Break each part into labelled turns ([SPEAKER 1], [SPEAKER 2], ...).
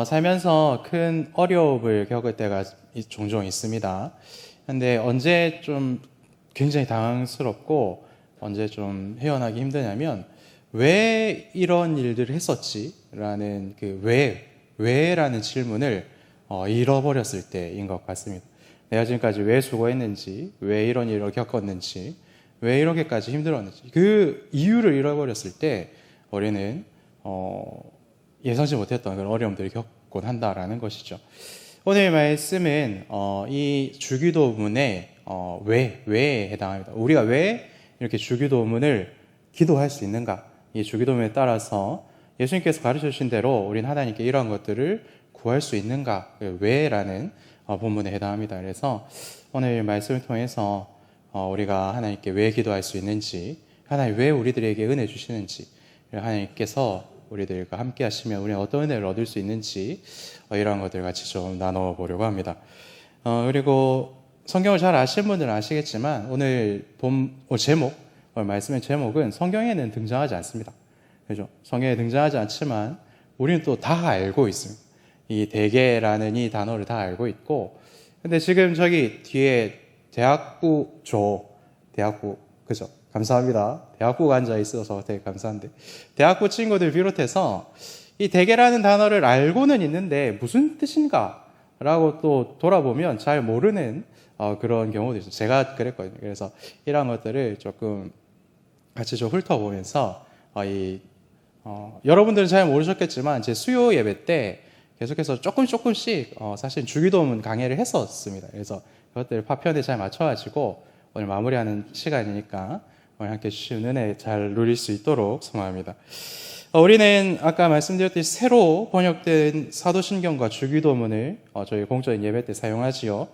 [SPEAKER 1] 살면서 큰 어려움을 겪을 때가 종종 있습니다. 근데 언제 좀 굉장히 당황스럽고 언제 좀 헤어나기 힘드냐면 왜 이런 일들을 했었지? 라는 그 왜라는 질문을 잃어버렸을 때인 것 같습니다. 내가 지금까지 왜 수고했는지, 왜 이런 일을 겪었는지, 왜 이렇게까지 힘들었는지 그 이유를 잃어버렸을 때 우리는 예상치 못했던 그런 어려움들을 겪곤 한다라는 것이죠. 오늘 말씀은 이 주기도문의 왜에 해당합니다. 우리가 왜 이렇게 주기도문을 기도할 수 있는가? 이 주기도문에 따라서 예수님께서 가르쳐 주신 대로 우리는 하나님께 이러한 것들을 구할 수 있는가? 왜라는 본문에 해당합니다. 그래서 오늘 말씀을 통해서 우리가 하나님께 왜 기도할 수 있는지, 하나님 왜 우리들에게 은혜 주시는지, 하나님께서 우리들과 함께 하시면 우리는 어떤 은혜를 얻을 수 있는지 이러한 것들 같이 좀 나눠보려고 합니다. 그리고 성경을 잘 아시는 분들은 아시겠지만 오늘 오늘 말씀의 제목은 성경에는 등장하지 않습니다. 그죠? 성경에 등장하지 않지만 우리는 또 다 알고 있습니다. 이 대개라는 이 단어를 다 알고 있고, 근데 지금 저기 뒤에 대학부, 그죠? 감사합니다. 대학부가 앉아 있어서 되게 감사한데, 대학부 친구들 비롯해서 이 대개라는 단어를 알고는 있는데 무슨 뜻인가? 라고 또 돌아보면 잘 모르는 그런 경우도 있어요. 제가 그랬거든요. 그래서 이런 것들을 조금 같이 좀 훑어보면서 여러분들은 잘 모르셨겠지만 제 수요 예배 때 계속해서 조금씩 사실 주기도문 강해를 했었습니다. 그래서 그것들 파편에 잘 맞춰가지고 오늘 마무리하는 시간이니까 오늘 함께 주신 은혜 잘 누릴 수 있도록 소망합니다. 우리는 아까 말씀드렸듯이 새로 번역된 사도신경과 주기도문을 저희 공적인 예배 때 사용하지요.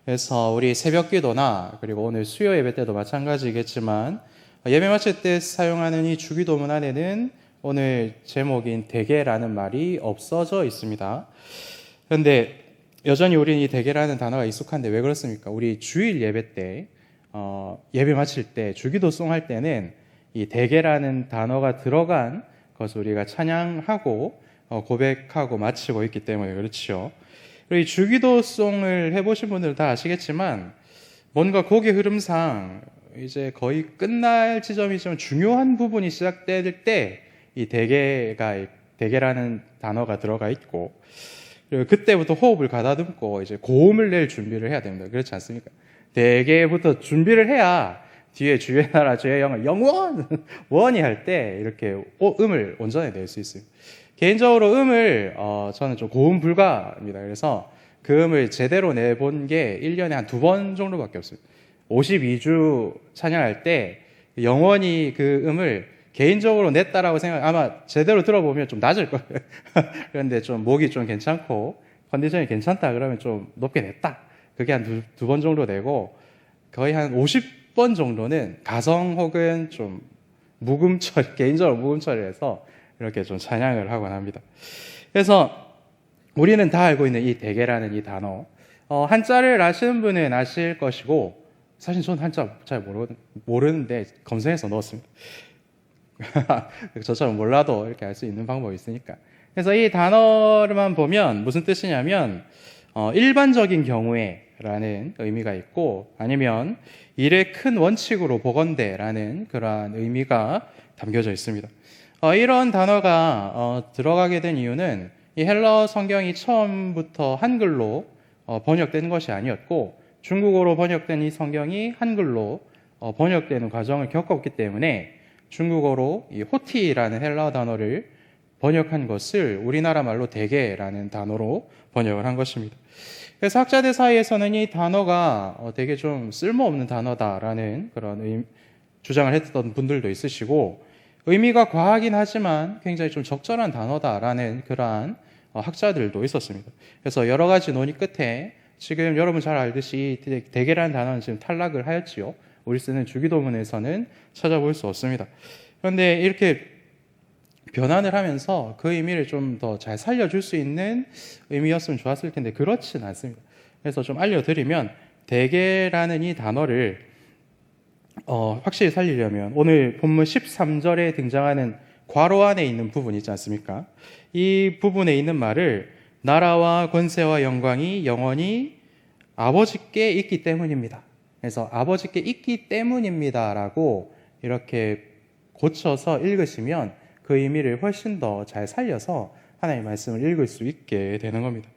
[SPEAKER 1] 그래서 우리 새벽기도나 그리고 오늘 수요 예배 때도 마찬가지겠지만 예배 마칠 때 사용하는 이 주기도문 안에는 오늘 제목인 대개라는 말이 없어져 있습니다. 그런데 여전히 우리는 이 대개라는 단어가 익숙한데 왜 그렇습니까? 우리 주일 예배 때 예배 마칠 때 주기도송 할 때는 이 대개라는 단어가 들어간 것을 우리가 찬양하고 고백하고 마치고 있기 때문에 그렇죠. 그리고 이 주기도송을 해보신 분들은 다 아시겠지만 뭔가 곡의 흐름상 이제 거의 끝날 지점이지만 중요한 부분이 시작될 때 이 대개라는 단어가 들어가 있고, 그리고 그때부터 호흡을 가다듬고 이제 고음을 낼 준비를 해야 됩니다. 그렇지 않습니까? 대개부터 준비를 해야 뒤에 주의 나라 주의 영을 원이 할 때 이렇게 음을 온전히 낼 수 있어요. 개인적으로 음을 저는 좀 고음 불가입니다. 그래서 그 음을 제대로 내본 게 1년에 한 2번 정도밖에 없어요. 52주 찬양할 때 영원히 그 음을 개인적으로 냈다라고 아마 제대로 들어보면 좀 낮을 거예요. 그런데 좀 목이 좀 괜찮고 컨디션이 괜찮다 그러면 좀 높게 냈다. 그게 한 두 번 정도 되고 거의 한 50번 정도는 가성 혹은 좀 개인적으로 묵음 처리해서 이렇게 좀 찬양을 하곤 합니다. 그래서 우리는 다 알고 있는 이 대개라는 이 단어, 한자를 아시는 분은 아실 것이고, 사실 저는 한자 잘 모르는데 검색해서 넣었습니다. 저처럼 몰라도 이렇게 알 수 있는 방법이 있으니까. 그래서 이 단어만 보면 무슨 뜻이냐면 일반적인 경우에 라는 의미가 있고, 아니면 일의 큰 원칙으로 보건대라는 그러한 의미가 담겨져 있습니다. 이런 단어가 들어가게 된 이유는 이 헬라어 성경이 처음부터 한글로 번역된 것이 아니었고, 중국어로 번역된 이 성경이 한글로 번역되는 과정을 겪었기 때문에 중국어로 이 호티라는 헬라어 단어를 번역한 것을 우리나라 말로 대개라는 단어로 번역을 한 것입니다. 그래서 학자들 사이에서는 이 단어가 되게 좀 쓸모없는 단어다라는 그런 주장을 했던 분들도 있으시고, 의미가 과하긴 하지만 굉장히 좀 적절한 단어다라는 그러한 학자들도 있었습니다. 그래서 여러 가지 논의 끝에 지금 여러분 잘 알듯이 대개라는 단어는 지금 탈락을 하였지요. 우리 쓰는 주기도문에서는 찾아볼 수 없습니다. 그런데 이렇게 변환을 하면서 그 의미를 좀 더 잘 살려줄 수 있는 의미였으면 좋았을 텐데 그렇진 않습니다. 그래서 좀 알려드리면 대개라는 이 단어를 확실히 살리려면 오늘 본문 13절에 등장하는 괄호 안에 있는 부분 있지 않습니까? 이 부분에 있는 말을 나라와 권세와 영광이 영원히 아버지께 있기 때문입니다. 그래서 아버지께 있기 때문입니다라고 이렇게 고쳐서 읽으시면 그 의미를 훨씬 더 잘 살려서 하나님의 말씀을 읽을 수 있게 되는 겁니다.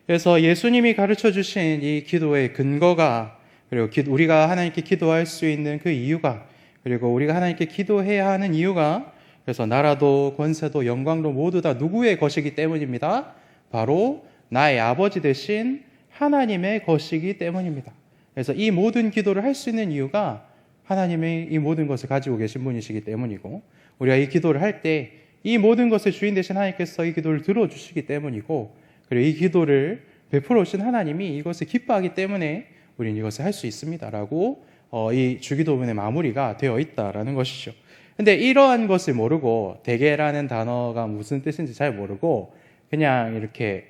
[SPEAKER 1] 그래서 예수님이 가르쳐 주신 이 기도의 근거가, 그리고 우리가 하나님께 기도할 수 있는 그 이유가, 그리고 우리가 하나님께 기도해야 하는 이유가, 그래서 나라도 권세도 영광도 모두 다 누구의 것이기 때문입니다. 바로 나의 아버지 되신 하나님의 것이기 때문입니다. 그래서 이 모든 기도를 할 수 있는 이유가 하나님의 이 모든 것을 가지고 계신 분이시기 때문이고, 우리가 이 기도를 할 때 이 모든 것을 주인 되신 하나님께서 이 기도를 들어주시기 때문이고, 그리고 이 기도를 베풀어 오신 하나님이 이것을 기뻐하기 때문에 우리는 이것을 할 수 있습니다라고 이 주기도문의 마무리가 되어 있다라는 것이죠. 근데 이러한 것을 모르고, 대개라는 단어가 무슨 뜻인지 잘 모르고 그냥 이렇게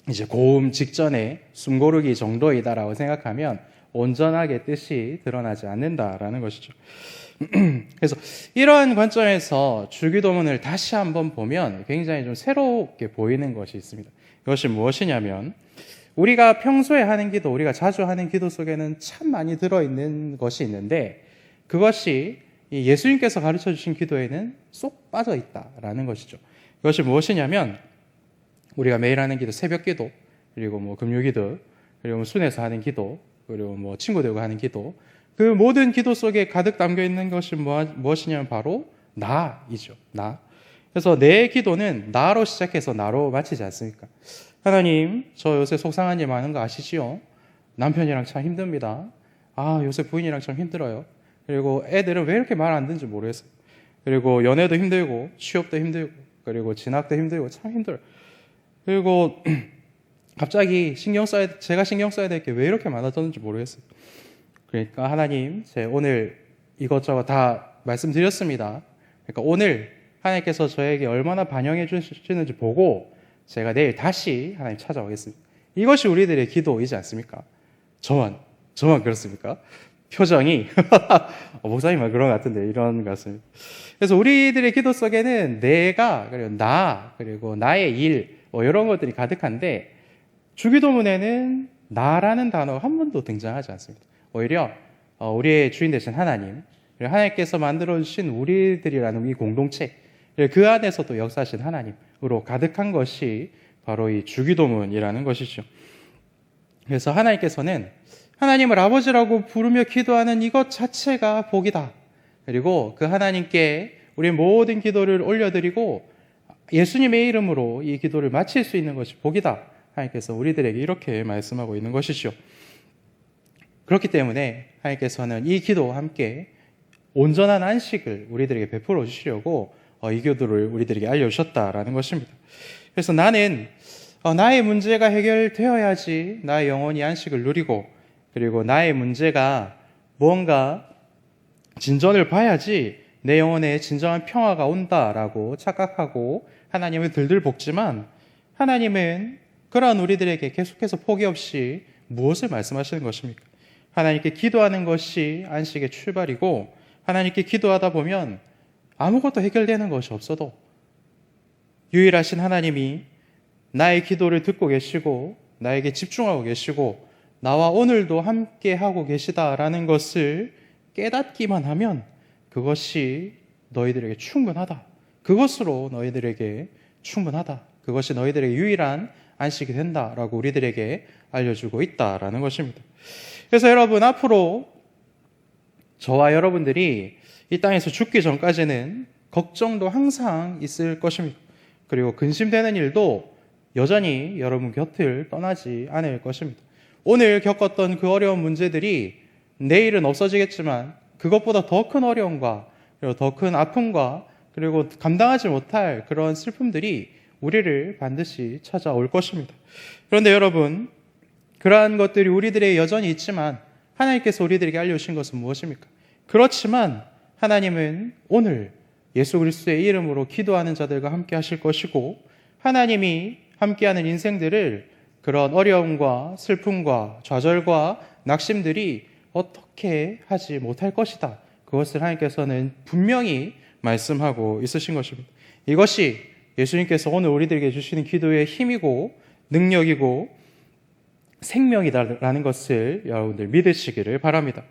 [SPEAKER 1] 이제 고음 직전에 숨고르기 정도이다라고 생각하면 온전하게 뜻이 드러나지 않는다라는 것이죠. 그래서 이러한 관점에서 주기도문을 다시 한번 보면 굉장히 좀 새롭게 보이는 것이 있습니다. 이것이 무엇이냐면, 우리가 평소에 하는 기도, 우리가 자주 하는 기도 속에는 참 많이 들어있는 것이 있는데, 그것이 예수님께서 가르쳐 주신 기도에는 쏙 빠져 있다라는 것이죠. 이것이 무엇이냐면, 우리가 매일 하는 기도, 새벽 기도, 그리고 뭐 금요 기도, 그리고 순회에서 하는 기도, 그리고 뭐 친구들과 하는 기도, 그 모든 기도 속에 가득 담겨 있는 것이 무엇이냐면 바로 나이죠. 나. 그래서 내 기도는 나로 시작해서 나로 마치지 않습니까? 하나님, 저 요새 속상한 일 많은 거 아시지요? 남편이랑 참 힘듭니다. 요새 부인이랑 참 힘들어요. 그리고 애들은 왜 이렇게 말 안 듣는지 모르겠어요. 그리고 연애도 힘들고 취업도 힘들고 그리고 진학도 힘들고 참 힘들어요. 그리고 갑자기 제가 신경 써야 될 게 왜 이렇게 많아졌는지 모르겠어요. 그러니까 하나님, 제가 오늘 이것저것 다 말씀드렸습니다. 그러니까 오늘 하나님께서 저에게 얼마나 반영해 주시는지 보고 제가 내일 다시 하나님 찾아오겠습니다. 이것이 우리들의 기도이지 않습니까? 저만 그렇습니까? 표정이 목사님만 그런 것 같은데 이런 것 같습니다. 그래서 우리들의 기도 속에는 내가, 그리고 나, 그리고 나의 일, 이런 것들이 가득한데, 주기도문에는 나라는 단어가 한 번도 등장하지 않습니다. 오히려 우리의 주인 되신 하나님, 하나님께서 만들어주신 우리들이라는 이 공동체, 그 안에서도 역사하신 하나님으로 가득한 것이 바로 이 주기도문이라는 것이죠. 그래서 하나님께서는 하나님을 아버지라고 부르며 기도하는 이것 자체가 복이다. 그리고 그 하나님께 우리 모든 기도를 올려드리고 예수님의 이름으로 이 기도를 마칠 수 있는 것이 복이다. 하나님께서 우리들에게 이렇게 말씀하고 있는 것이죠. 그렇기 때문에 하나님께서는 이 기도와 함께 온전한 안식을 우리들에게 베풀어 주시려고 이 기도를 우리들에게 알려주셨다라는 것입니다. 그래서 나는 나의 문제가 해결되어야지 나의 영혼이 안식을 누리고, 그리고 나의 문제가 무언가 진전을 봐야지 내 영혼에 진정한 평화가 온다라고 착각하고 하나님을 들들 볶지만, 하나님은 그러한 우리들에게 계속해서 포기 없이 무엇을 말씀하시는 것입니까? 하나님께 기도하는 것이 안식의 출발이고, 하나님께 기도하다 보면 아무것도 해결되는 것이 없어도 유일하신 하나님이 나의 기도를 듣고 계시고 나에게 집중하고 계시고 나와 오늘도 함께 하고 계시다라는 것을 깨닫기만 하면 그것이 너희들에게 충분하다. 그것으로 너희들에게 충분하다. 그것이 너희들에게 유일한 안식이 된다라고 우리들에게 알려주고 있다라는 것입니다. 그래서 여러분, 앞으로 저와 여러분들이 이 땅에서 죽기 전까지는 걱정도 항상 있을 것입니다. 그리고 근심되는 일도 여전히 여러분 곁을 떠나지 않을 것입니다. 오늘 겪었던 그 어려운 문제들이 내일은 없어지겠지만 그것보다 더 큰 어려움과 그리고 더 큰 아픔과 그리고 감당하지 못할 그런 슬픔들이 우리를 반드시 찾아올 것입니다. 그런데 여러분, 그러한 것들이 우리들에게 여전히 있지만 하나님께서 우리들에게 알려주신 것은 무엇입니까? 그렇지만 하나님은 오늘 예수 그리스도의 이름으로 기도하는 자들과 함께 하실 것이고, 하나님이 함께하는 인생들을 그런 어려움과 슬픔과 좌절과 낙심들이 어떻게 하지 못할 것이다. 그것을 하나님께서는 분명히 말씀하고 있으신 것입니다. 이것이 예수님께서 오늘 우리들에게 주시는 기도의 힘이고 능력이고 생명이다라는 것을 여러분들 믿으시기를 바랍니다.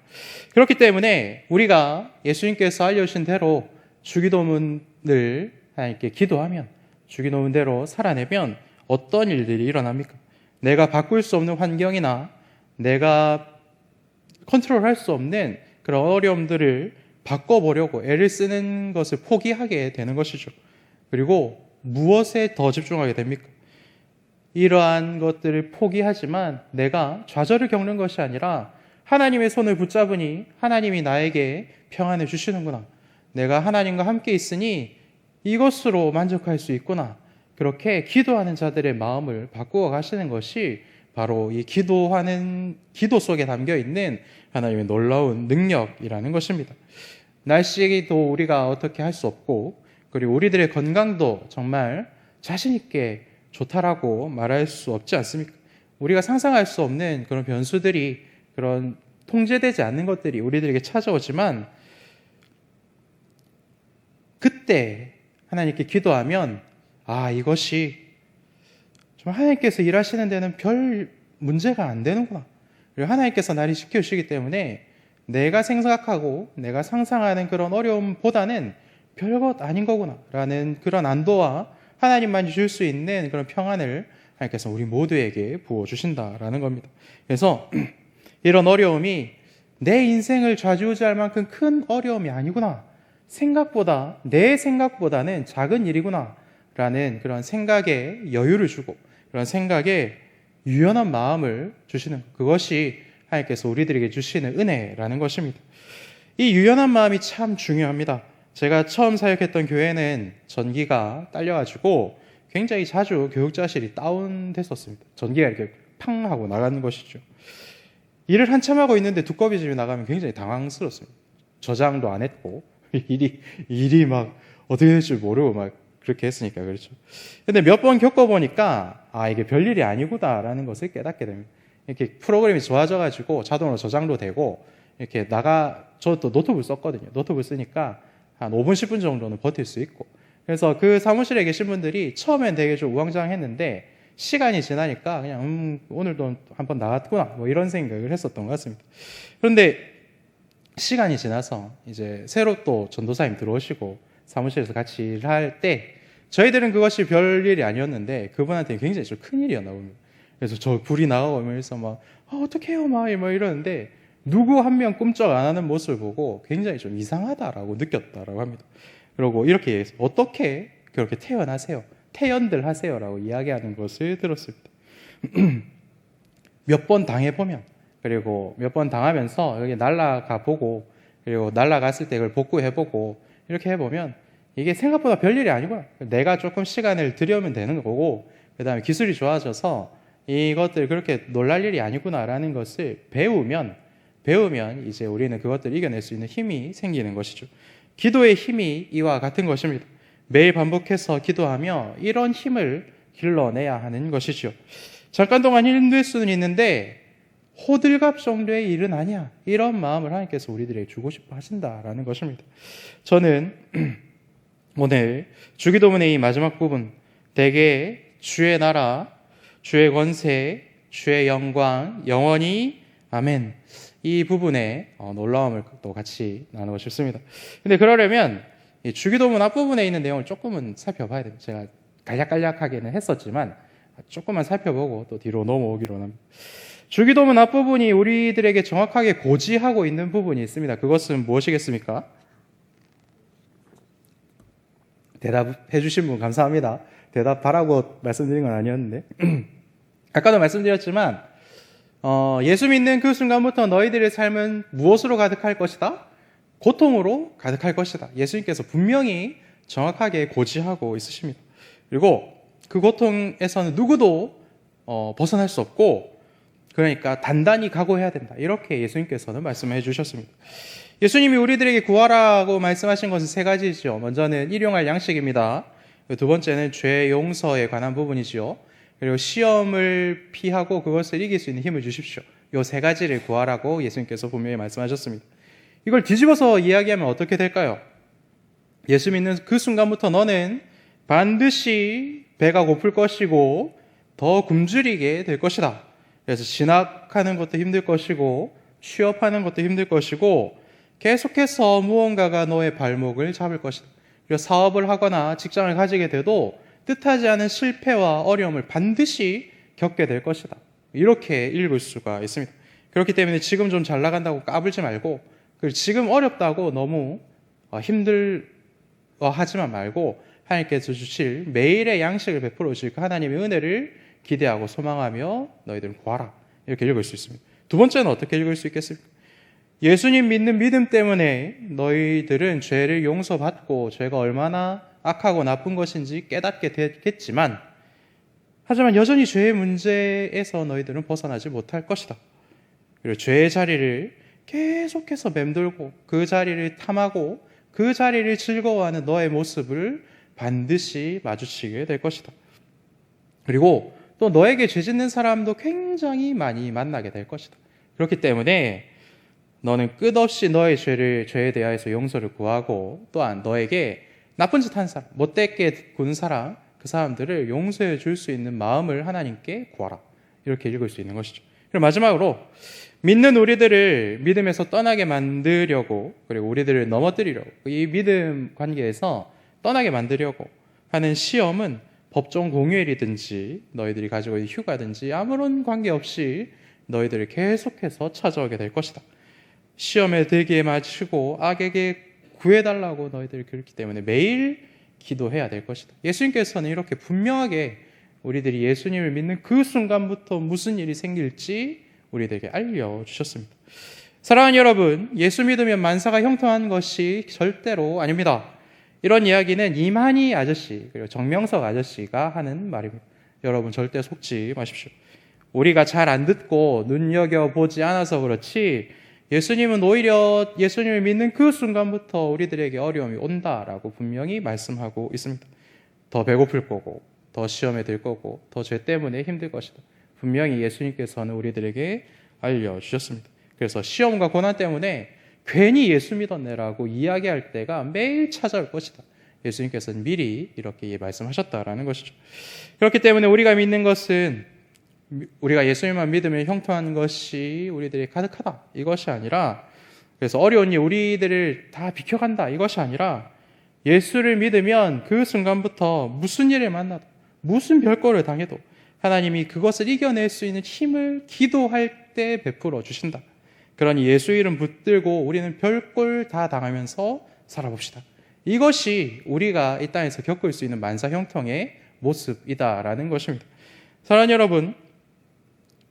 [SPEAKER 1] 그렇기 때문에 우리가 예수님께서 알려주신 대로 주기도문을 하나님께 기도하면, 주기도문대로 살아내면 어떤 일들이 일어납니까? 내가 바꿀 수 없는 환경이나 내가 컨트롤할 수 없는 그런 어려움들을 바꿔보려고 애를 쓰는 것을 포기하게 되는 것이죠. 그리고 무엇에 더 집중하게 됩니까? 이러한 것들을 포기하지만 내가 좌절을 겪는 것이 아니라 하나님의 손을 붙잡으니 하나님이 나에게 평안을 주시는구나. 내가 하나님과 함께 있으니 이것으로 만족할 수 있구나. 그렇게 기도하는 자들의 마음을 바꾸어 가시는 것이 바로 이 기도 속에 담겨 있는 하나님의 놀라운 능력이라는 것입니다. 날씨도 우리가 어떻게 할 수 없고, 그리고 우리들의 건강도 정말 자신 있게 좋다라고 말할 수 없지 않습니까? 우리가 상상할 수 없는 그런 변수들이, 그런 통제되지 않는 것들이 우리들에게 찾아오지만, 그때 하나님께 기도하면 이것이 정말 하나님께서 일하시는 데는 별 문제가 안 되는구나. 그리고 하나님께서 나를 지켜주시기 때문에 내가 생각하고 내가 상상하는 그런 어려움보다는 별것 아닌 거구나 라는 그런 안도와 하나님만 주실 수 있는 그런 평안을 하나님께서 우리 모두에게 부어주신다라는 겁니다. 그래서 이런 어려움이 내 인생을 좌지우지할 만큼 큰 어려움이 아니구나, 내 생각보다는 작은 일이구나 라는 그런 생각에 여유를 주고, 그런 생각에 유연한 마음을 주시는, 그것이 하나님께서 우리들에게 주시는 은혜라는 것입니다. 이 유연한 마음이 참 중요합니다. 제가 처음 사역했던 교회는 전기가 딸려가지고 굉장히 자주 교육자실이 다운됐었습니다. 전기가 이렇게 팡 하고 나가는 것이죠. 일을 한참 하고 있는데 두꺼비 집이 나가면 굉장히 당황스럽습니다. 저장도 안 했고 일이 막 어떻게 될 줄 모르고 막 그렇게 했으니까 그렇죠. 근데 몇 번 겪어보니까 이게 별일이 아니구나라는 것을 깨닫게 됩니다. 이렇게 프로그램이 좋아져가지고 자동으로 저장도 되고 이렇게 저도 노트북 썼거든요. 노트북 쓰니까 한 5분, 10분 정도는 버틸 수 있고. 그래서 그 사무실에 계신 분들이 처음엔 되게 좀 우왕좌왕했는데 시간이 지나니까 그냥 오늘도 한번 나갔구나 뭐 이런 생각을 했었던 것 같습니다. 그런데 시간이 지나서 이제 새로 또 전도사님 들어오시고 사무실에서 같이 일할 때 저희들은 그것이 별일이 아니었는데 그분한테는 굉장히 좀 큰일이었나 봅니다. 그래서 저 불이 나가면서 막 어떡해요 막 이러는데 누구 한 명 꿈쩍 안 하는 모습을 보고 굉장히 좀 이상하다라고 느꼈다라고 합니다. 그리고 이렇게 얘기해서 어떻게 그렇게 태어나세요? 태연들 하세요라고 이야기하는 것을 들었습니다. 몇 번 당해보면, 그리고 몇 번 당하면서 여기 날아가 보고, 그리고 날아갔을 때 그걸 복구해보고 이렇게 해보면 이게 생각보다 별일이 아니구나. 내가 조금 시간을 들여면 되는 거고, 그 다음에 기술이 좋아져서 이것들 그렇게 놀랄 일이 아니구나라는 것을 배우면 이제 우리는 그것들을 이겨낼 수 있는 힘이 생기는 것이죠. 기도의 힘이 이와 같은 것입니다. 매일 반복해서 기도하며 이런 힘을 길러내야 하는 것이죠. 잠깐 동안 힘들 수는 있는데 호들갑 정도의 일은 아니야. 이런 마음을 하나님께서 우리들에게 주고 싶어 하신다라는 것입니다. 저는 오늘 주기도문의 이 마지막 부분, 대개 주의 나라, 주의 권세, 주의 영광, 영원히 아멘, 이 부분에 놀라움을 또 같이 나누고 싶습니다. 근데 그러려면 이 주기도문 앞부분에 있는 내용을 조금은 살펴봐야 됩니다. 제가 간략간략하게는 했었지만 조금만 살펴보고 또 뒤로 넘어오기로 합니다. 주기도문 앞부분이 우리들에게 정확하게 고지하고 있는 부분이 있습니다. 그것은 무엇이겠습니까? 대답해 주신 분 감사합니다. 대답하라고 말씀드린 건 아니었는데 아까도 말씀드렸지만 예수 믿는 그 순간부터 너희들의 삶은 무엇으로 가득할 것이다? 고통으로 가득할 것이다. 예수님께서 분명히 정확하게 고지하고 있으십니다. 그리고 그 고통에서는 누구도 벗어날 수 없고, 그러니까 단단히 각오해야 된다. 이렇게 예수님께서는 말씀해 주셨습니다. 예수님이 우리들에게 구하라고 말씀하신 것은 세 가지죠. 먼저는 일용할 양식입니다. 두 번째는 죄 용서에 관한 부분이지요. 그리고 시험을 피하고 그것을 이길 수 있는 힘을 주십시오. 이 세 가지를 구하라고 예수님께서 분명히 말씀하셨습니다. 이걸 뒤집어서 이야기하면 어떻게 될까요? 예수 믿는 그 순간부터 너는 반드시 배가 고플 것이고 더 굶주리게 될 것이다. 그래서 진학하는 것도 힘들 것이고 취업하는 것도 힘들 것이고 계속해서 무언가가 너의 발목을 잡을 것이다. 그리고 사업을 하거나 직장을 가지게 돼도 뜻하지 않은 실패와 어려움을 반드시 겪게 될 것이다. 이렇게 읽을 수가 있습니다. 그렇기 때문에 지금 좀 잘 나간다고 까불지 말고, 그리고 지금 어렵다고 너무 힘들어하지만 말고 하나님께서 주실 매일의 양식을 베풀어 주실 그 하나님의 은혜를 기대하고 소망하며 너희들은 구하라. 이렇게 읽을 수 있습니다. 두 번째는 어떻게 읽을 수 있겠습니까? 예수님 믿는 믿음 때문에 너희들은 죄를 용서받고 죄가 얼마나 악하고 나쁜 것인지 깨닫게 되겠지만, 하지만 여전히 죄의 문제에서 너희들은 벗어나지 못할 것이다. 그리고 죄의 자리를 계속해서 맴돌고 그 자리를 탐하고 그 자리를 즐거워하는 너의 모습을 반드시 마주치게 될 것이다. 그리고 또 너에게 죄 짓는 사람도 굉장히 많이 만나게 될 것이다. 그렇기 때문에 너는 끝없이 너의 죄에 대하여서 용서를 구하고, 또한 너에게 나쁜 짓 한 사람, 못되게 군 사람, 그 사람들을 용서해 줄 수 있는 마음을 하나님께 구하라. 이렇게 읽을 수 있는 것이죠. 그리고 마지막으로 믿는 우리들을 믿음에서 떠나게 만들려고, 그리고 우리들을 넘어뜨리려고, 이 믿음 관계에서 떠나게 만들려고 하는 시험은 법정 공휴일이든지 너희들이 가지고 있는 휴가든지 아무런 관계없이 너희들을 계속해서 찾아오게 될 것이다. 시험에 들기에 마치고 악에게 구해달라고 너희들이 그렇기 때문에 매일 기도해야 될 것이다. 예수님께서는 이렇게 분명하게 우리들이 예수님을 믿는 그 순간부터 무슨 일이 생길지 우리들에게 알려주셨습니다. 사랑하는 여러분, 예수 믿으면 만사가 형통한 것이 절대로 아닙니다. 이런 이야기는 이만희 아저씨 그리고 정명석 아저씨가 하는 말입니다. 여러분 절대 속지 마십시오. 우리가 잘 안 듣고 눈여겨보지 않아서 그렇지, 예수님은 오히려 예수님을 믿는 그 순간부터 우리들에게 어려움이 온다라고 분명히 말씀하고 있습니다. 더 배고플 거고, 더 시험에 들 거고, 더 죄 때문에 힘들 것이다. 분명히 예수님께서는 우리들에게 알려주셨습니다. 그래서 시험과 고난 때문에 괜히 예수 믿었네라고 이야기할 때가 매일 찾아올 것이다. 예수님께서는 미리 이렇게 말씀하셨다라는 것이죠. 그렇기 때문에 우리가 믿는 것은, 우리가 예수님만 믿으면 형통한 것이 우리들이 가득하다, 이것이 아니라, 그래서 어려운 일 우리들을 다 비켜간다, 이것이 아니라, 예수를 믿으면 그 순간부터 무슨 일을 만나도 무슨 별거를 당해도 하나님이 그것을 이겨낼 수 있는 힘을 기도할 때 베풀어 주신다. 그러니 예수 이름 붙들고 우리는 별걸 다 당하면서 살아봅시다. 이것이 우리가 이 땅에서 겪을 수 있는 만사 형통의 모습이다라는 것입니다. 사랑하는 여러분,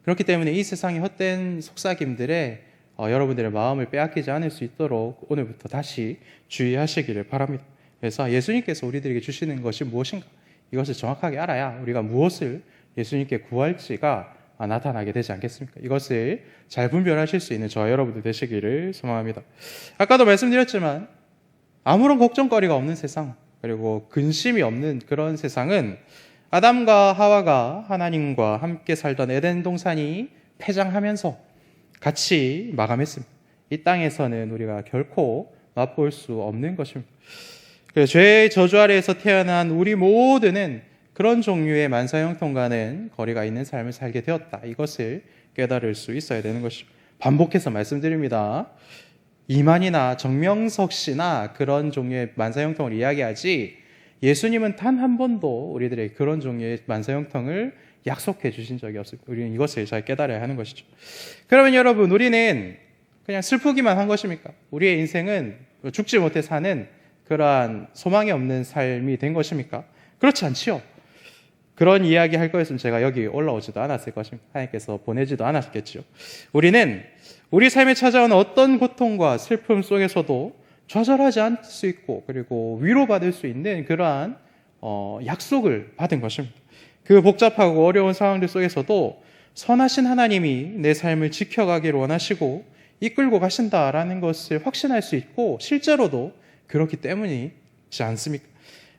[SPEAKER 1] 그렇기 때문에 이 세상의 헛된 속삭임들에 여러분들의 마음을 빼앗기지 않을 수 있도록 오늘부터 다시 주의하시기를 바랍니다. 그래서 예수님께서 우리들에게 주시는 것이 무엇인가, 이것을 정확하게 알아야 우리가 무엇을 예수님께 구할지가 나타나게 되지 않겠습니까? 이것을 잘 분별하실 수 있는 저와 여러분들 되시기를 소망합니다. 아까도 말씀드렸지만 아무런 걱정거리가 없는 세상, 그리고 근심이 없는 그런 세상은 아담과 하와가 하나님과 함께 살던 에덴 동산이 폐장하면서 같이 마감했습니다. 이 땅에서는 우리가 결코 맛볼 수 없는 것입니다. 죄의 저주 아래에서 태어난 우리 모두는 그런 종류의 만사 형통과는 거리가 있는 삶을 살게 되었다. 이것을 깨달을 수 있어야 되는 것이죠. 반복해서 말씀드립니다. 이만희나 정명석 씨나 그런 종류의 만사 형통을 이야기하지, 예수님은 단 한 번도 우리들에게 그런 종류의 만사 형통을 약속해 주신 적이 없습니다. 우리는 이것을 잘 깨달아야 하는 것이죠. 그러면 여러분, 우리는 그냥 슬프기만 한 것입니까? 우리의 인생은 죽지 못해 사는 그러한 소망이 없는 삶이 된 것입니까? 그렇지 않지요. 그런 이야기 할 거였으면 제가 여기 올라오지도 않았을 것입니다. 하나님께서 보내지도 않았겠지요. 우리는 우리 삶에 찾아오는 어떤 고통과 슬픔 속에서도 좌절하지 않을 수 있고, 그리고 위로받을 수 있는 그러한 약속을 받은 것입니다. 그 복잡하고 어려운 상황들 속에서도 선하신 하나님이 내 삶을 지켜가기를 원하시고 이끌고 가신다라는 것을 확신할 수 있고, 실제로도 그렇기 때문이지 않습니까?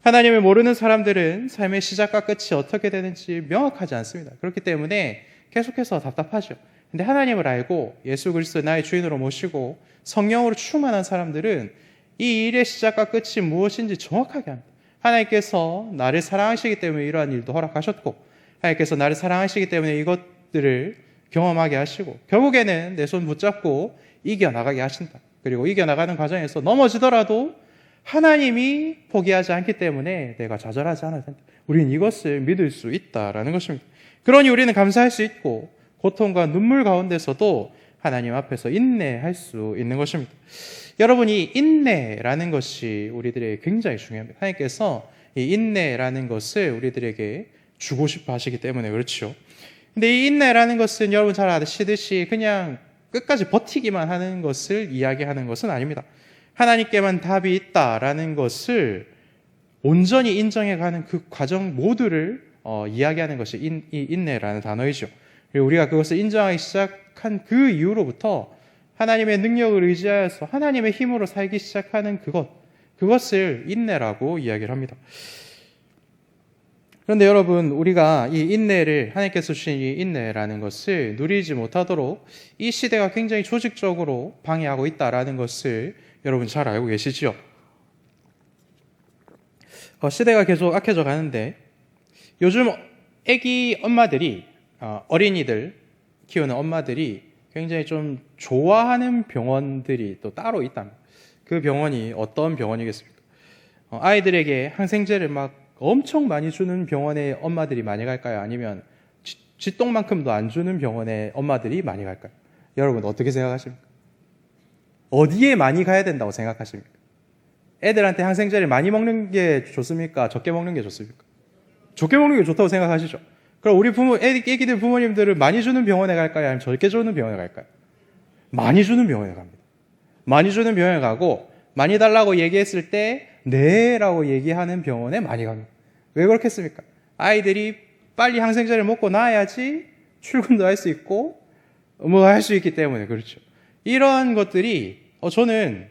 [SPEAKER 1] 하나님을 모르는 사람들은 삶의 시작과 끝이 어떻게 되는지 명확하지 않습니다. 그렇기 때문에 계속해서 답답하죠. 근데 하나님을 알고 예수 그리스도 나의 주인으로 모시고 성령으로 충만한 사람들은 이 일의 시작과 끝이 무엇인지 정확하게 합니다. 하나님께서 나를 사랑하시기 때문에 이러한 일도 허락하셨고, 하나님께서 나를 사랑하시기 때문에 이것들을 경험하게 하시고, 결국에는 내 손 붙잡고 이겨나가게 하신다. 그리고 이겨나가는 과정에서 넘어지더라도 하나님이 포기하지 않기 때문에 내가 좌절하지 않아도 된다. 우리는 이것을 믿을 수 있다라는 것입니다. 그러니 우리는 감사할 수 있고, 고통과 눈물 가운데서도 하나님 앞에서 인내할 수 있는 것입니다. 여러분, 이 인내라는 것이 우리들에게 굉장히 중요합니다. 하나님께서 이 인내라는 것을 우리들에게 주고 싶어 하시기 때문에 그렇죠. 근데 이 인내라는 것은 여러분 잘 아시듯이 그냥 끝까지 버티기만 하는 것을 이야기하는 것은 아닙니다. 하나님께만 답이 있다라는 것을 온전히 인정해가는 그 과정 모두를 이야기하는 것이 이 인내라는 단어이죠. 그리고 우리가 그것을 인정하기 시작한 그 이후로부터 하나님의 능력을 의지하여서 하나님의 힘으로 살기 시작하는 그것을 인내라고 이야기를 합니다. 그런데 여러분, 우리가 이 인내를, 하나님께서 주신 이 인내라는 것을 누리지 못하도록 이 시대가 굉장히 조직적으로 방해하고 있다라는 것을 여러분 잘 알고 계시죠? 시대가 계속 악해져 가는데 요즘 애기 엄마들이, 어린이들 키우는 엄마들이 굉장히 좀 좋아하는 병원들이 또 따로 있답니다. 그 병원이 어떤 병원이겠습니까? 아이들에게 항생제를 막 엄청 많이 주는 병원에 엄마들이 많이 갈까요? 아니면 쥐똥만큼도 안 주는 병원에 엄마들이 많이 갈까요? 여러분 어떻게 생각하십니까? 어디에 많이 가야 된다고 생각하십니까? 애들한테 항생제를 많이 먹는 게 좋습니까? 적게 먹는 게 좋습니까? 적게 먹는 게 좋다고 생각하시죠? 그럼 우리 애기들 부모님들은 많이 주는 병원에 갈까요? 아니면 적게 주는 병원에 갈까요? 많이 주는 병원에 갑니다. 많이 주는 병원에 가고, 많이 달라고 얘기했을 때 네 라고 얘기하는 병원에 많이 갑니다. 왜 그렇겠습니까? 아이들이 빨리 항생제를 먹고 나야지 출근도 할 수 있고 뭐 할 수 있기 때문에 그렇죠. 이런 것들이 저는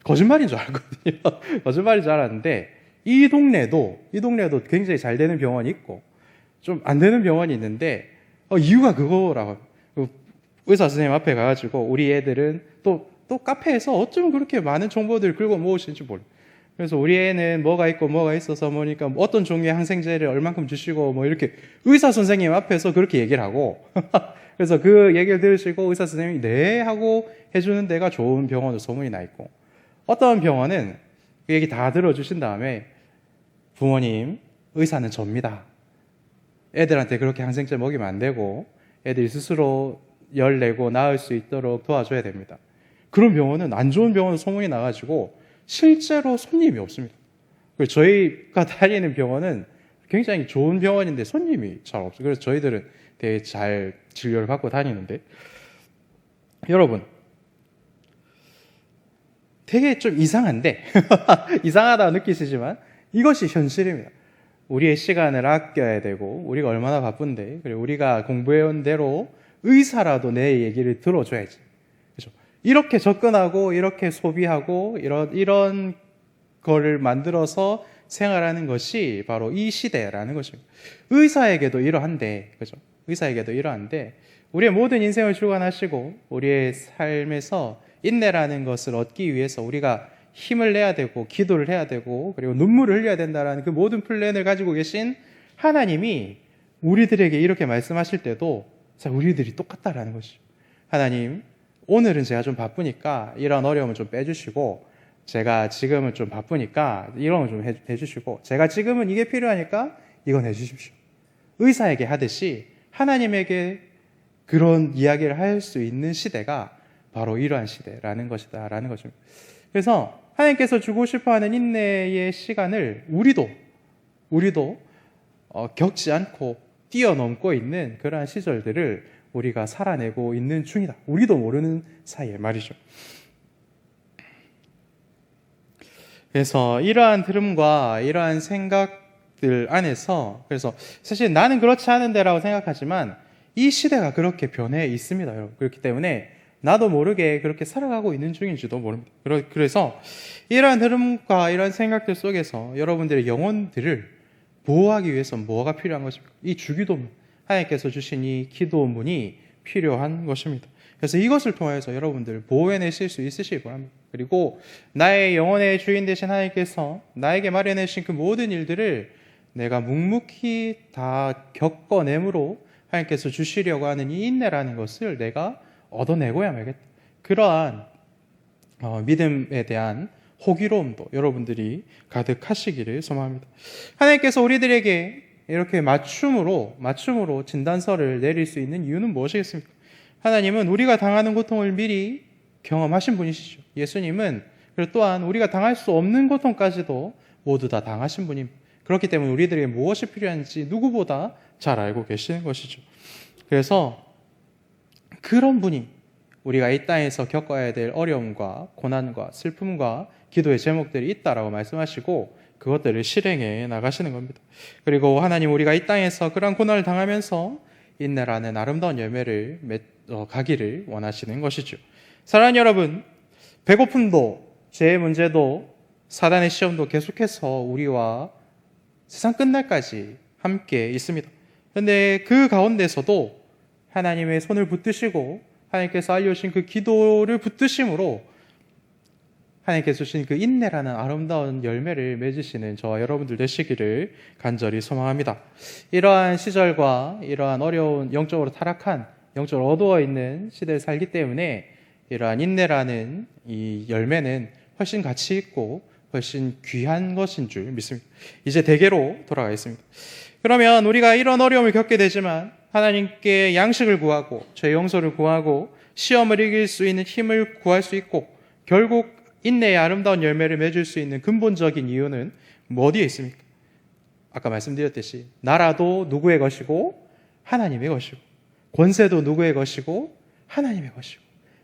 [SPEAKER 1] 거짓말인 줄 알았거든요. 거짓말인 줄 알았는데 이 동네도 굉장히 잘 되는 병원이 있고 좀 안 되는 병원이 있는데 이유가 그거라고. 의사 선생님 앞에 가가지고 우리 애들은 또 카페에서 어쩜 그렇게 많은 정보들을 긁어 모으시는지 몰라요. 그래서 우리 애는 뭐가 있고 뭐가 있어서 뭐니까 어떤 종류의 항생제를 얼만큼 주시고 뭐 이렇게 의사 선생님 앞에서 그렇게 얘기를 하고 그래서 그 얘기를 들으시고 의사 선생님이 네 하고 해주는 데가 좋은 병원으로 소문이 나 있고, 어떤 병원은 그 얘기 다 들어주신 다음에 부모님, 의사는 접니다. 애들한테 그렇게 항생제 먹이면 안 되고 애들이 스스로 열 내고 나을 수 있도록 도와줘야 됩니다. 그런 병원은 안 좋은 병원으로 소문이 나가지고 실제로 손님이 없습니다. 그래서 저희가 다니는 병원은 굉장히 좋은 병원인데 손님이 잘 없어요. 그래서 저희들은 되게 잘 진료를 받고 다니는데, 여러분 되게 좀 이상한데 이상하다고 느끼시지만 이것이 현실입니다. 우리의 시간을 아껴야 되고 우리가 얼마나 바쁜데, 그리고 우리가 공부해온 대로 의사라도 내 얘기를 들어줘야지. 그렇죠? 이렇게 접근하고 이렇게 소비하고 이런 거를 만들어서 생활하는 것이 바로 이 시대라는 것입니다. 의사에게도 이러한데, 그죠? 의사에게도 이러한데 우리의 모든 인생을 주관하시고 우리의 삶에서 인내라는 것을 얻기 위해서 우리가 힘을 내야 되고 기도를 해야 되고 그리고 눈물을 흘려야 된다라는 그 모든 플랜을 가지고 계신 하나님이 우리들에게 이렇게 말씀하실 때도 우리들이 똑같다라는 것이죠. 하나님, 오늘은 제가 좀 바쁘니까 이런 어려움을 좀 빼주시고, 제가 지금은 좀 바쁘니까 이런 걸 좀 해주시고, 제가 지금은 이게 필요하니까 이건 해주십시오. 의사에게 하듯이 하나님에게 그런 이야기를 할 수 있는 시대가 바로 이러한 시대라는 것이다라는 것입니다. 그래서 하나님께서 주고 싶어하는 인내의 시간을 우리도 겪지 않고 뛰어넘고 있는 그러한 시절들을 우리가 살아내고 있는 중이다. 우리도 모르는 사이에 말이죠. 그래서 이러한 흐름과 이러한 생각들 안에서, 그래서 사실 나는 그렇지 않은데라고 생각하지만 이 시대가 그렇게 변해 있습니다, 여러분. 그렇기 때문에 나도 모르게 그렇게 살아가고 있는 중인지도 모릅니다. 그래서 이러한 흐름과 이러한 생각들 속에서 여러분들의 영혼들을 보호하기 위해서 뭐가 필요한 것입니까? 이 주기도문, 하나님께서 주신 이 기도문이 필요한 것입니다. 그래서 이것을 통해서 여러분들 보호해내실 수 있으시기 바랍니다. 그리고 나의 영혼의 주인 되신 하나님께서 나에게 마련해주신 그 모든 일들을 내가 묵묵히 다 겪어내므로 하나님께서 주시려고 하는 이 인내라는 것을 내가 얻어내고야 말겠다. 그러한 믿음에 대한 호기로움도 여러분들이 가득하시기를 소망합니다. 하나님께서 우리들에게 이렇게 맞춤으로 진단서를 내릴 수 있는 이유는 무엇이겠습니까? 하나님은 우리가 당하는 고통을 미리 경험하신 분이시죠. 예수님은 그리고 또한 우리가 당할 수 없는 고통까지도 모두 다 당하신 분입니다. 그렇기 때문에 우리들에게 무엇이 필요한지 누구보다 잘 알고 계시는 것이죠. 그래서 그런 분이 우리가 이 땅에서 겪어야 될 어려움과 고난과 슬픔과 기도의 제목들이 있다라고 말씀하시고 그것들을 실행해 나가시는 겁니다. 그리고 하나님 우리가 이 땅에서 그런 고난을 당하면서 인내라는 아름다운 열매를 가기를 원하시는 것이죠. 사랑하는 여러분, 배고픔도 죄의 문제도 사단의 시험도 계속해서 우리와 세상 끝날까지 함께 있습니다. 그런데 그 가운데서도 하나님의 손을 붙드시고 하나님께서 알려주신 그 기도를 붙드심으로 하나님께서 주신 그 인내라는 아름다운 열매를 맺으시는 저와 여러분들 되시기를 간절히 소망합니다. 이러한 시절과 이러한 어려운 영적으로 타락한 영적으로 어두워 있는 시대를 살기 때문에 이러한 인내라는 이 열매는 훨씬 가치 있고 훨씬 귀한 것인 줄 믿습니다. 이제 대개로 돌아가겠습니다. 그러면 우리가 이런 어려움을 겪게 되지만 하나님께 양식을 구하고 죄 용서를 구하고 시험을 이길 수 있는 힘을 구할 수 있고 결국 인내의 아름다운 열매를 맺을 수 있는 근본적인 이유는 어디에 있습니까? 아까 말씀드렸듯이 나라도 누구의 것이고 하나님의 것이고 권세도 누구의 것이고 하나님의 것이고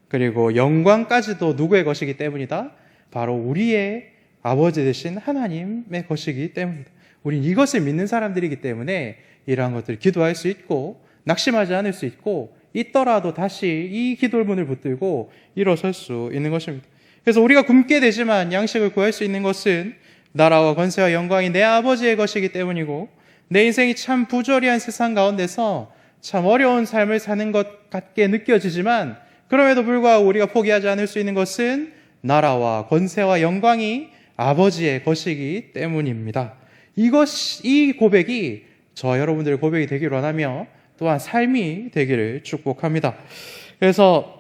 [SPEAKER 1] 그리고 영광까지도 누구의 것이기 때문이다. 바로 우리의 아버지 되신 하나님의 것이기 때문이다. 우린 이것을 믿는 사람들이기 때문에 이러한 것들을 기도할 수 있고 낙심하지 않을 수 있고 있더라도 다시 이 기도문을 붙들고 일어설 수 있는 것입니다. 그래서 우리가 굶게 되지만 양식을 구할 수 있는 것은 나라와 권세와 영광이 내 아버지의 것이기 때문이고 내 인생이 참 부조리한 세상 가운데서 참 어려운 삶을 사는 것 같게 느껴지지만 그럼에도 불구하고 우리가 포기하지 않을 수 있는 것은 나라와 권세와 영광이 아버지의 것이기 때문입니다. 이 고백이 저와 여러분들의 고백이 되기를 원하며 또한 삶이 되기를 축복합니다. 그래서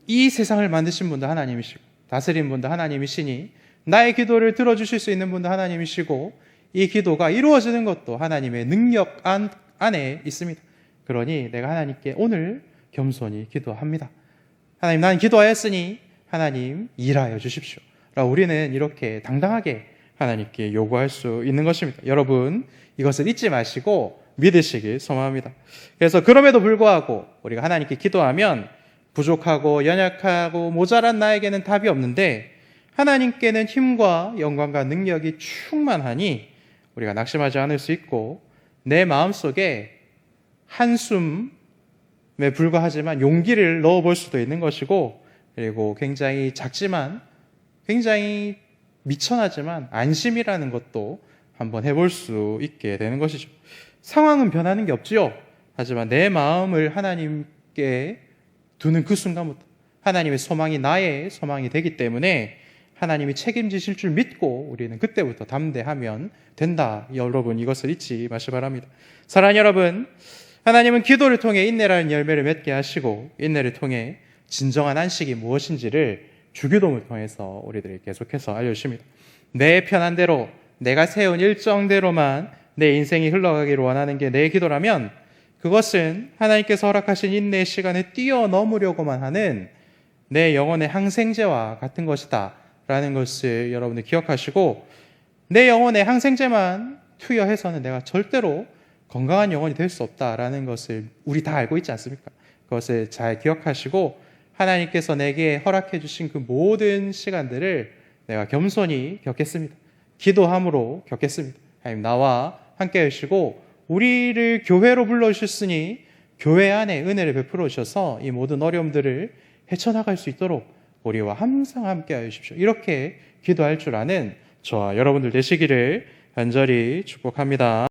[SPEAKER 1] 이 세상을 만드신 분도 하나님이시고 다스린 분도 하나님이시니 나의 기도를 들어주실 수 있는 분도 하나님이시고 이 기도가 이루어지는 것도 하나님의 능력 안에 있습니다. 그러니 내가 하나님께 오늘 겸손히 기도합니다. 하나님, 나는 기도하였으니 하나님 일하여 주십시오. 우리는 이렇게 당당하게 하나님께 요구할 수 있는 것입니다. 여러분, 이것을 잊지 마시고 믿으시길 소망합니다. 그래서 그럼에도 불구하고 우리가 하나님께 기도하면 부족하고 연약하고 모자란 나에게는 답이 없는데 하나님께는 힘과 영광과 능력이 충만하니 우리가 낙심하지 않을 수 있고 내 마음속에 한숨에 불과하지만 용기를 넣어볼 수도 있는 것이고 그리고 굉장히 작지만 굉장히 미천하지만 안심이라는 것도 한번 해볼 수 있게 되는 것이죠. 상황은 변하는 게 없지요. 하지만 내 마음을 하나님께 두는 그 순간부터 하나님의 소망이 나의 소망이 되기 때문에 하나님이 책임지실 줄 믿고 우리는 그때부터 담대하면 된다. 여러분, 이것을 잊지 마시기 바랍니다. 사랑하는 여러분, 하나님은 기도를 통해 인내라는 열매를 맺게 하시고 인내를 통해 진정한 안식이 무엇인지를 주기도문을 통해서 우리들에게 계속해서 알려주십니다. 내 편한 대로 내가 세운 일정대로만 내 인생이 흘러가기를 원하는 게 내 기도라면 그것은 하나님께서 허락하신 인내의 시간을 뛰어넘으려고만 하는 내 영혼의 항생제와 같은 것이다 라는 것을 여러분들 기억하시고 내 영혼의 항생제만 투여해서는 내가 절대로 건강한 영혼이 될 수 없다라는 것을 우리 다 알고 있지 않습니까? 그것을 잘 기억하시고 하나님께서 내게 허락해 주신 그 모든 시간들을 내가 겸손히 겪겠습니다. 기도함으로 겪겠습니다. 하나님 나와 함께 하시고 우리를 교회로 불러주셨으니 교회 안에 은혜를 베풀어 주셔서 이 모든 어려움들을 헤쳐나갈 수 있도록 우리와 항상 함께 하여 주십시오. 이렇게 기도할 줄 아는 저와 여러분들 되시기를 간절히 축복합니다.